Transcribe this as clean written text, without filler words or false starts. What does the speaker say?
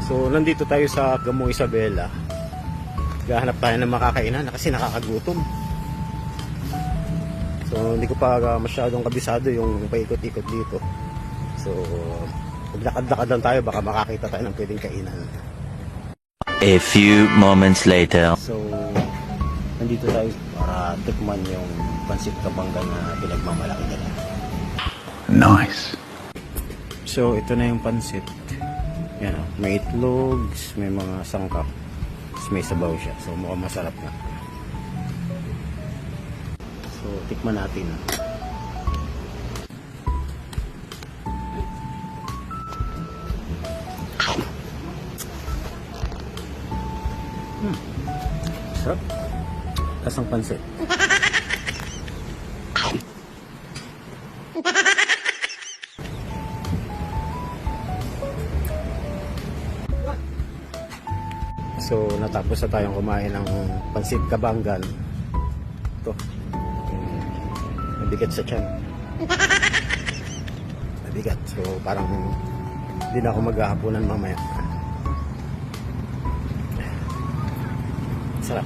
So nandito tayo sa Gamo Isabela. Gahanap tayo ng makakainan kasi nakakagutom. So hindi ko pa masyadong kabisado yung paikot-ikot dito. So maglakad-lakad lang tayo, baka makakita tayo ng pwedeng kainan. A few moments later. So nandito tayo para tikman yung pansit kabanggan na pinagmamalaki nila. Nice. So ito na yung pansit. Yan, may itlogs, may mga sangkap, may sabaw siya. So mukhang masarap na. So tikman natin. Sarap. Lasang pansit. So natapos na tayong kumain ng pansit kabanggan. Ito. Mabigat sa tiyan. Mabigat. So parang hindi na ako maghahaponan mamaya. Sarap.